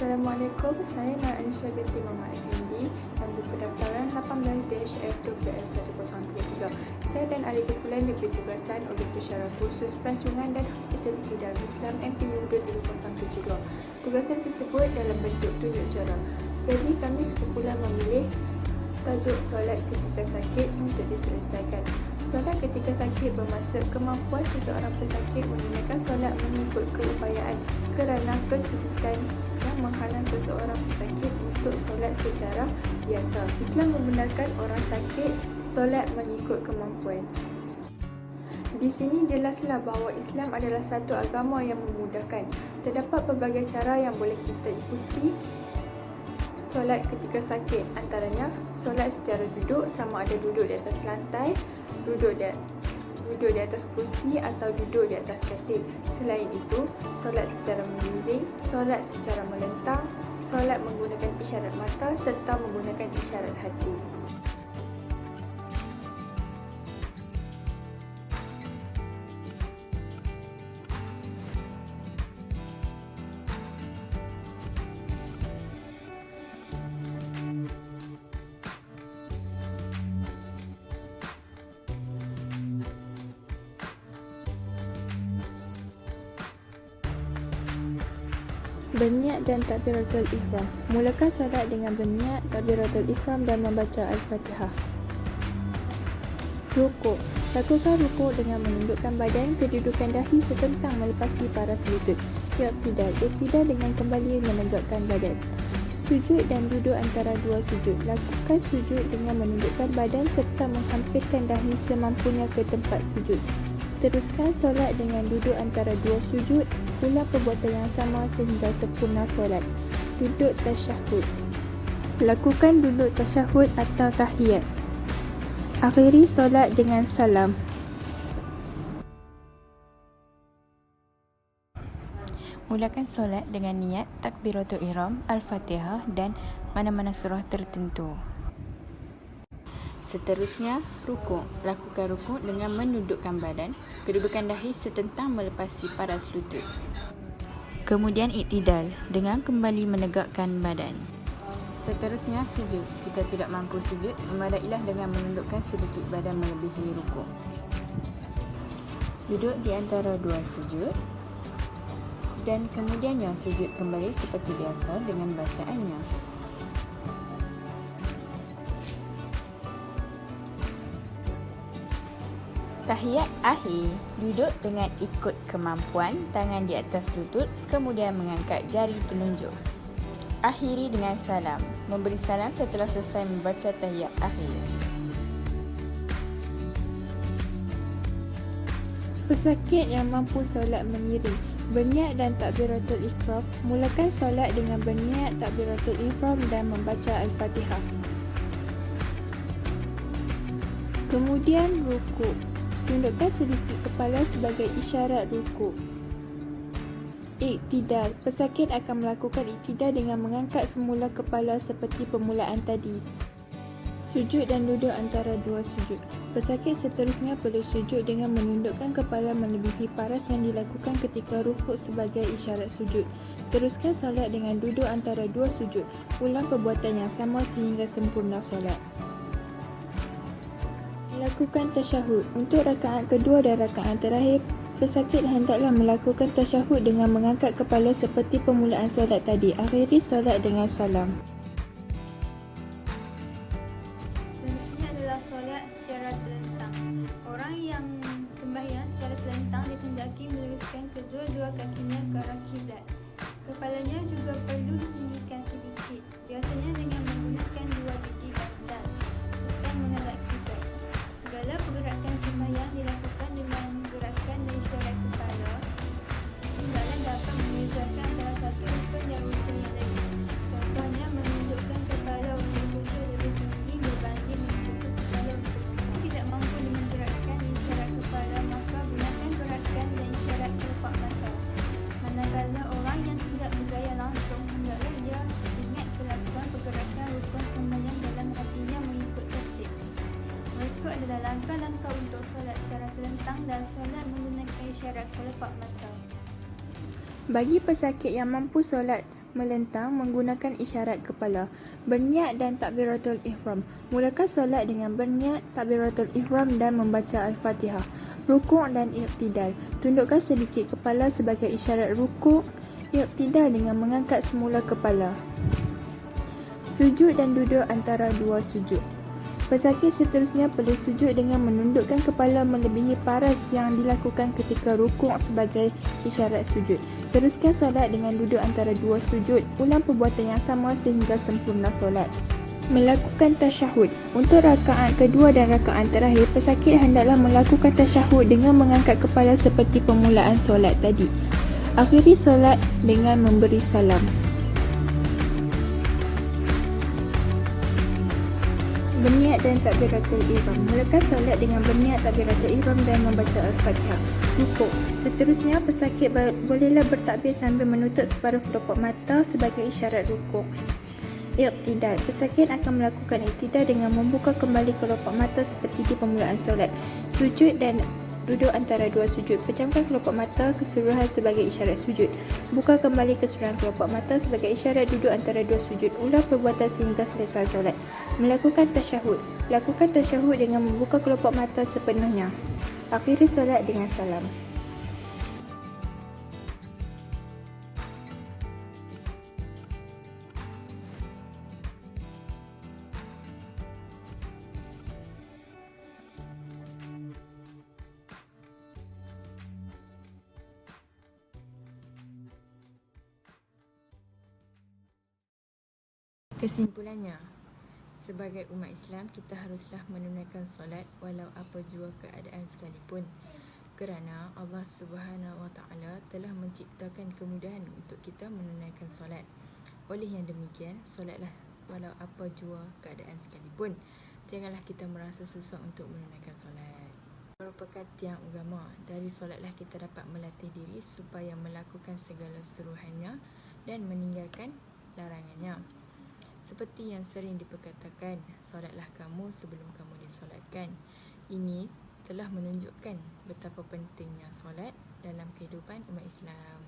Assalamualaikum, saya Nak Anisha binti Muhammad Effendi yang berpendaftaran 18-FWPS1033. Saya dan ahli kumpulan diberi tugasan oleh Pensyarah Khusus Pelancongan dan Hospitality Darul Islam MPU 22072. Tugasan tersebut dalam bentuk tunjuk cara. Jadi kami sekumpulan memilih tajuk solat ketika sakit untuk diselesaikan. Solat ketika sakit bermaksud kemampuan seseorang pesakit menggunakan solat mengikut keupayaan kerana kesulitan yang menghalang seseorang pesakit untuk solat secara biasa. Islam membenarkan orang sakit solat mengikut kemampuan. Di sini jelaslah bahawa Islam adalah satu agama yang memudahkan. Terdapat pelbagai cara yang boleh kita ikuti solat ketika sakit, antaranya solat secara duduk, sama ada duduk di atas lantai, duduk di atas kursi atau duduk di atas katil. Selain itu, solat secara menggiring, solat secara melentang, solat menggunakan isyarat mata serta menggunakan isyarat hati. Berniat dan takbiratul ihram. Mulakan solat dengan berniat, takbiratul ihram dan membaca Al-Fatihah. Rukuk. Lakukan rukuk dengan menundukkan badan, kedudukan dahi setentang melepasi paras lutut. Iktidal. Iktidal dengan kembali menegakkan badan. Sujud dan duduk antara dua sujud. Lakukan sujud dengan menundukkan badan serta menghampirkan dahi semampunya ke tempat sujud. Teruskan solat dengan duduk antara dua sujud. Ulang perbuatan yang sama sehingga sempurna solat. Duduk tasyahud. Lakukan duduk tasyahud atau tahiyat. Akhiri solat dengan salam. Mulakan solat dengan niat takbiratul ihram, Al-Fatihah dan mana-mana surah tertentu. Seterusnya, rukuk. Lakukan rukuk dengan menundukkan badan, kedudukan dahi setentang melepasi paras lutut. Kemudian iktidal dengan kembali menegakkan badan. Seterusnya, sujud. Jika tidak mampu sujud, memadailah dengan menundukkan sedikit badan melebihi rukuk. Duduk di antara dua sujud dan kemudiannya sujud kembali seperti biasa dengan bacaannya. Tahiyat akhir. Duduk dengan ikut kemampuan, tangan di atas lutut, kemudian mengangkat jari telunjuk. Akhiri dengan salam. Memberi salam setelah selesai membaca tahiyat akhir. Pesakit yang mampu solat mengiring. Berniat dan takbiratul ihram. Mulakan solat dengan berniat takbiratul ihram dan membaca Al-Fatihah. Kemudian rukuk. Tundukkan sedikit kepala sebagai isyarat rukuk. Iktidal. Pesakit akan melakukan iktidal dengan mengangkat semula kepala seperti permulaan tadi. Sujud dan duduk antara dua sujud. Pesakit seterusnya perlu sujud dengan menundukkan kepala melebihi paras yang dilakukan ketika rukuk sebagai isyarat sujud. Teruskan solat dengan duduk antara dua sujud. Ulang perbuatan yang sama sehingga sempurna solat. Lakukan tasyahud. Untuk rakaat kedua dan rakaat terakhir, pesakit hendaklah melakukan tasyahud dengan mengangkat kepala seperti permulaan solat tadi. Akhiri solat dengan salam. Selanjutnya adalah solat secara terlentang. Orang yang sembahyang secara terlentang dikehendaki meluruskan kedua-dua kakinya ke arah kiblat. Kepalanya juga perlu ditinggikan sedikit, biasanya dengan menggunakan dua biji bandal, bukan menghadap kiblat. Segala pergerakan sembahyang dilakukan dengan gerakan dan isyarat kepala. Hendaklah dapat membezakan antara satu rukun dan rukun yang lain. Contohnya, menundukkan kepala untuk sujud lebih tinggi berbanding menundukkan kepala untuk rukuk. Tidak mampu dengan gerakan isyarat kepala, maka gunakan gerakan dan isyarat kelopak mata. Manakala orang yang tidak bergaya langsung, hendaklah ia ingat melakukan pergerakan rukun sembahyang dalam hatinya mengikut tertib. Mereka adalah langkah-langkah untuk solat secara terlentang dan solat menggunakan isyarat kelopak mata. Bagi pesakit yang mampu solat melentang menggunakan isyarat kepala. Berniat dan takbiratul ihram. Mulakan solat dengan berniat takbiratul ihram dan membaca Al-Fatihah. Rukuk dan iktidal. Tundukkan sedikit kepala sebagai isyarat rukuk. Iktidal dengan mengangkat semula kepala. Sujud dan duduk antara dua sujud. Pesakit seterusnya perlu sujud dengan menundukkan kepala melebihi paras yang dilakukan ketika rukuk sebagai isyarat sujud. Teruskan solat dengan duduk antara dua sujud. Ulang perbuatan yang sama sehingga sempurna solat. Melakukan tasyahud. Untuk rakaat kedua dan rakaat terakhir, pesakit hendaklah melakukan tasyahud dengan mengangkat kepala seperti permulaan solat tadi. Akhiri solat dengan memberi salam. Berniat dan takbiratul ihram. Mulakan solat dengan berniat takbiratul ihram dan membaca Al-Fatihah. Rukuk. Seterusnya, pesakit bolehlah bertakbir sambil menutup separuh kelopak mata sebagai isyarat rukuk. Iktidal. Pesakit akan melakukan iktidal dengan membuka kembali kelopak mata seperti di permulaan solat. Sujud dan duduk antara dua sujud. Pejamkan kelopak mata keseluruhan sebagai isyarat sujud. Buka kembali keseluruhan kelopak mata sebagai isyarat duduk antara dua sujud. Ulang perbuatan sehingga selesai solat. Melakukan tasyahud. Lakukan tasyahud dengan membuka kelopak mata sepenuhnya. Akhiri solat dengan salam. Kesimpulannya, sebagai umat Islam, kita haruslah menunaikan solat walau apa jua keadaan sekalipun. Kerana Allah Subhanahu Wa Taala telah menciptakan kemudahan untuk kita menunaikan solat. Oleh yang demikian, solatlah walau apa jua keadaan sekalipun. Janganlah kita merasa susah untuk menunaikan solat. Merupakan tiang agama. Dari solatlah kita dapat melatih diri supaya melakukan segala suruhannya dan meninggalkan larangannya. Seperti yang sering diperkatakan, solatlah kamu sebelum kamu disolatkan. Ini telah menunjukkan betapa pentingnya solat dalam kehidupan umat Islam.